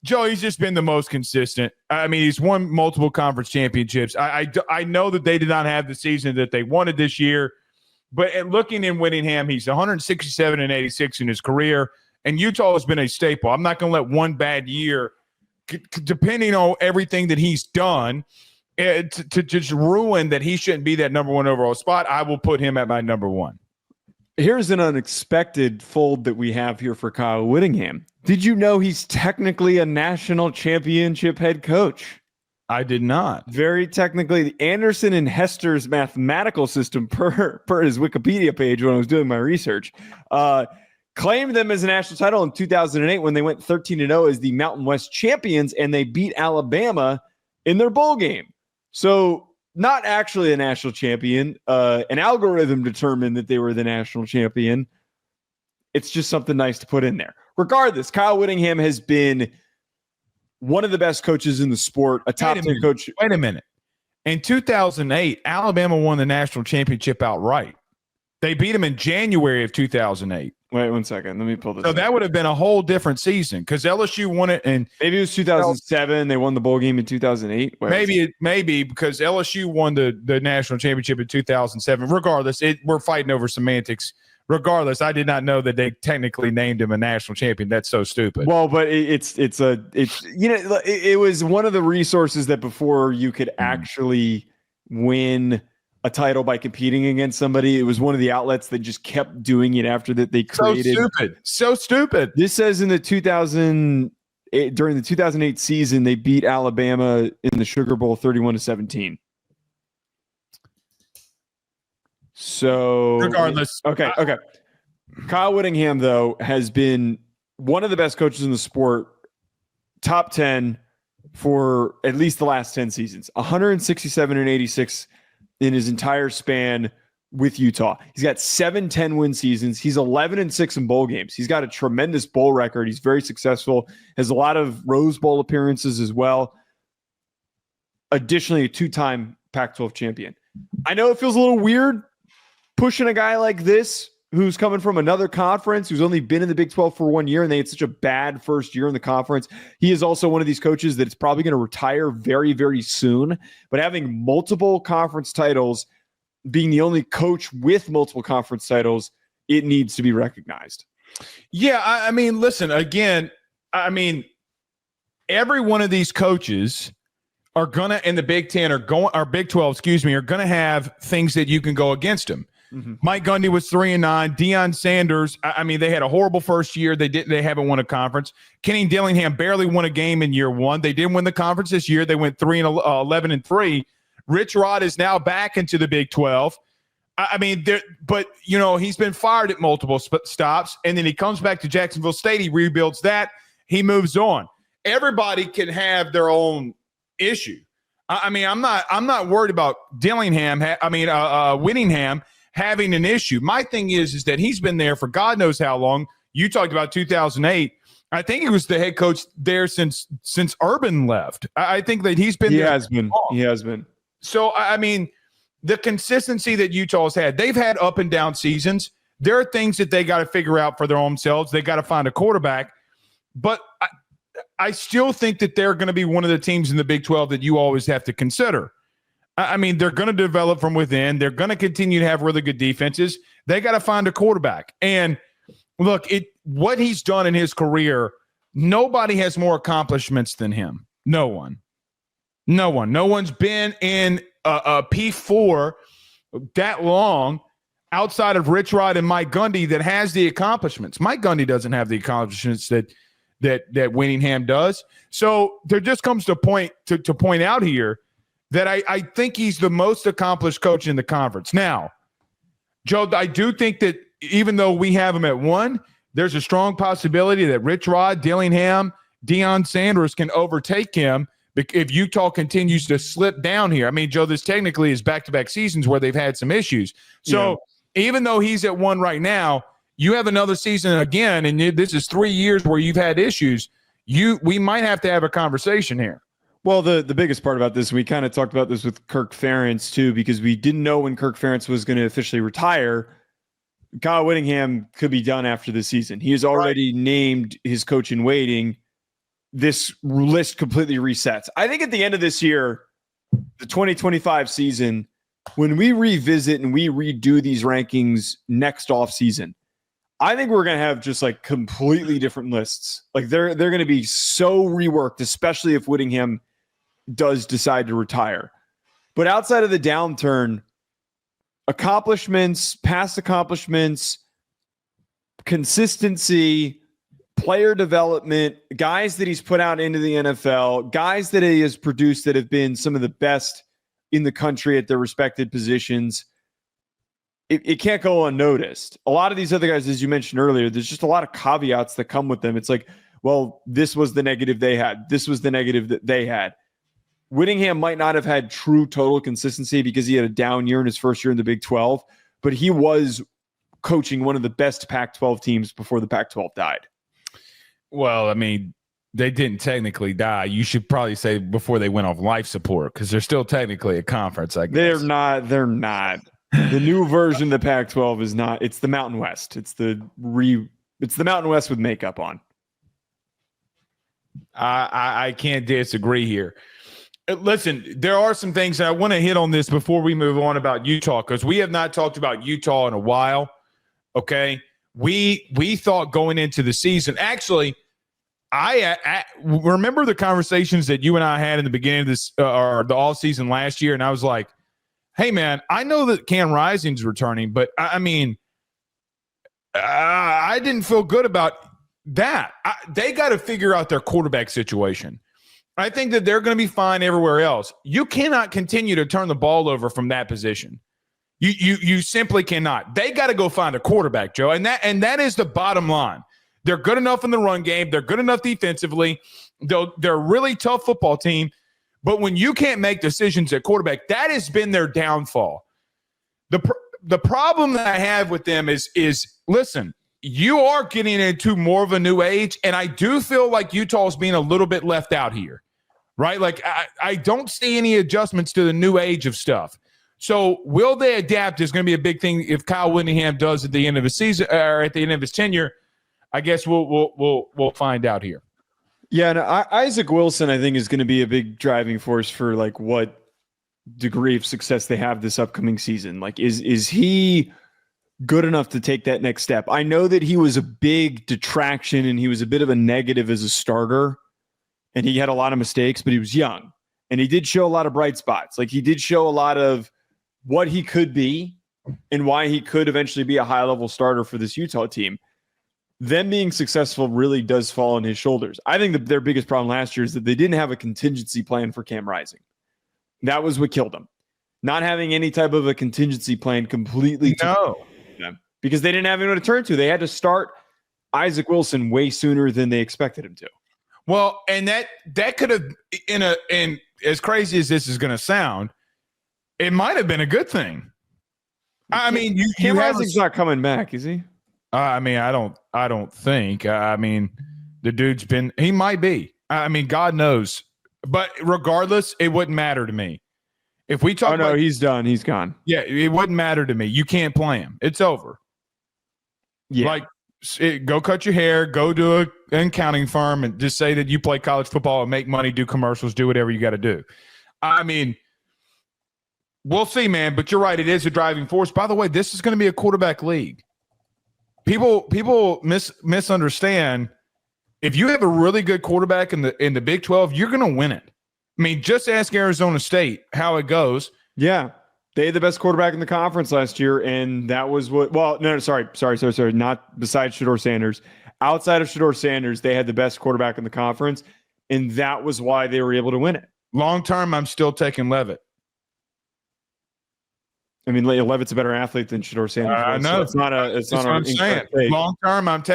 Joe, he's just been the most consistent. I mean, he's won multiple conference championships. I know that they did not have the season that they wanted this year, but looking in Whittingham, he's 167 and 86 in his career, and Utah has been a staple. I'm not going to let one bad year, depending on everything that he's done, to just ruin that he shouldn't be that number one overall spot. I will put him at my number one. Here's an unexpected fold that we have here for Kyle Whittingham. Did you know he's technically a national championship head coach? I did not. Very technically, the Anderson and Hester's mathematical system, per his Wikipedia page when I was doing my research, claimed them as a national title in 2008 when they went 13-0 as the Mountain West champions, and they beat Alabama in their bowl game. So not actually a national champion. An algorithm determined that they were the national champion. It's just something nice to put in there. Regardless, Kyle Whittingham has been one of the best coaches in the sport, a top 10 coach. Wait a minute. In 2008, Alabama won the national championship outright. They beat them in January of 2008. Wait 1 second. Let me pull this So up. that would have been a whole different season because LSU won it in maybe it was 2007. They won the bowl game in 2008. Maybe because LSU won the national championship in 2007. Regardless, we're fighting over semantics. Regardless, I did not know that they technically named him a national champion. That's so stupid. Well, but it was one of the resources that before you could actually win a title by competing against somebody, it was one of the outlets that just kept doing it after that they created. So stupid. This says in the 2008 during the 2008 season, they beat Alabama in the Sugar Bowl 31-17. So regardless, okay. Kyle Whittingham, though, has been one of the best coaches in the sport, top 10 for at least the last 10 seasons, 167 and 86 in his entire span with Utah. He's got 7 10-win seasons. He's 11-6 in bowl games. He's got a tremendous bowl record. He's very successful, has a lot of Rose Bowl appearances as well. Additionally, a 2-time Pac-12 champion. I know it feels a little weird pushing a guy like this who's coming from another conference, who's only been in the Big 12 for 1 year, and they had such a bad first year in the conference. He is also one of these coaches that is probably going to retire very, very soon. But having multiple conference titles, being the only coach with multiple conference titles, it needs to be recognized. Yeah, I mean, listen, again, I mean, every one of these coaches are going to, in the Big 10 or Big 12, are going to have things that you can go against them. Mm-hmm. Mike Gundy was 3-9. Deion Sanders, I mean, they had a horrible first year. They haven't won a conference. Kenny Dillingham barely won a game in year one. They didn't win the conference this year. They went 11-3. Rich Rod is now back into the Big 12. I mean, but you know, he's been fired at multiple stops, and then he comes back to Jacksonville State. He rebuilds that. He moves on. Everybody can have their own issue. I mean, I'm not worried about Whittingham having an issue. My thing is that he's been there for God knows how long. You talked about 2008. I think he was the head coach there since Urban left. I think that he's been there. He has been. So, I mean, the consistency that Utah's had, they've had up and down seasons. There are things that they got to figure out for their own selves. They got to find a quarterback. But I still think that they're going to be one of the teams in the Big 12 that you always have to consider. I mean, they're going to develop from within. They're going to continue to have really good defenses. They got to find a quarterback. And look, what he's done in his career, nobody has more accomplishments than him. No one. No one's been in a P4 that long outside of Rich Rod and Mike Gundy that has the accomplishments. Mike Gundy doesn't have the accomplishments that Whittingham does. So there just comes to a point to point out here that I think he's the most accomplished coach in the conference. Now, Joe, I do think that even though we have him at 1, there's a strong possibility that Rich Rod, Dillingham, Deion Sanders can overtake him if Utah continues to slip down here. I mean, Joe, this technically is back-to-back seasons where they've had some issues. So even though he's at 1 right now, you have another season again, and this is 3 years where you've had issues. We might have to have a conversation here. Well, the biggest part about this, we kind of talked about this with Kirk Ferentz too, because we didn't know when Kirk Ferentz was going to officially retire. Kyle Whittingham could be done after the season. He has already named his coach in waiting this list completely resets. I think at the end of this year, the 2025 season, when we revisit and we redo these rankings next off season, I think we're going to have just like completely different lists. Like they're going to be so reworked, especially if Whittingham does decide to retire. But outside of the downturn, accomplishments, past accomplishments, consistency, player development, guys that he's put out into the NFL, guys that he has produced that have been some of the best in the country at their respected positions. It can't go unnoticed. A lot of these other guys, as you mentioned earlier, there's just a lot of caveats that come with them. It's like, well, this was the negative they had. This was the negative that they had. Whittingham might not have had true total consistency because he had a down year in his first year in the Big 12, but he was coaching one of the best Pac-12 teams before the Pac-12 died. Well, I mean, they didn't technically die. You should probably say before they went off life support because they're still technically a conference, I guess. They're not. The new version of the Pac-12 is not. It's the Mountain West. It's the Mountain West with makeup on. I can't disagree here. Listen, there are some things that I want to hit on this before we move on about Utah because we have not talked about Utah in a while. Okay, we thought going into the season. Actually, I remember the conversations that you and I had in the beginning of this or the all season last year, and I was like, "Hey, man, I know that Cam Rising's returning, but I mean, I didn't feel good about that. They got to figure out their quarterback situation." I think that they're going to be fine everywhere else. You cannot continue to turn the ball over from that position. You simply cannot. They got to go find a quarterback, Joe, and that is the bottom line. They're good enough in the run game. They're good enough defensively. They're a really tough football team. But when you can't make decisions at quarterback, that has been their downfall. The problem that I have with them is listen, you are getting into more of a new age, and I do feel like Utah's being a little bit left out here, right? Like I don't see any adjustments to the new age of stuff. So will they adapt is going to be a big thing if Kyle Whittingham does at the end of his season or at the end of his tenure. I guess we'll find out here. Yeah, and Isaac Wilson, I think, is going to be a big driving force for like what degree of success they have this upcoming season. Like, is he good enough to take that next step? I know that he was a big detraction and he was a bit of a negative as a starter, and he had a lot of mistakes, but he was young, and he did show a lot of bright spots. Like, he did show a lot of what he could be and why he could eventually be a high-level starter for this Utah team. Them being successful really does fall on his shoulders. I think that their biggest problem last year is that they didn't have a contingency plan for Cam Rising. That was what killed them. Not having any type of a contingency plan completely them because they didn't have anyone to turn to. They had to start Isaac Wilson way sooner than they expected him to. Well, and that could have, in as crazy as this is going to sound, it might have been a good thing. I mean, Cam Rising's not coming back, is he? I mean, I don't think. I mean, the dude's been. He might be. I mean, God knows. But regardless, it wouldn't matter to me. If we talk, no, he's done. He's gone. Yeah, it wouldn't matter to me. You can't play him. It's over. Yeah, like go cut your hair, go to an accounting firm, and just say that you play college football and make money, do commercials, do whatever you got to do. I mean, we'll see, man. But you're right. It is a driving force. By the way, this is going to be a quarterback league. People misunderstand. If you have a really good quarterback in the Big 12, you're going to win it. I mean, just ask Arizona State how it goes. Yeah, they had the best quarterback in the conference last year, and that was what. Well, no, sorry, not besides Shedeur Sanders. Outside of Shedeur Sanders, they had the best quarterback in the conference, and that was why they were able to win it. Long term, I'm still taking Levitt. I mean, Levitt's a better athlete than Shedeur Sanders. I know. So it's not a. It's not. That's what I'm saying. Long term, I'm taking.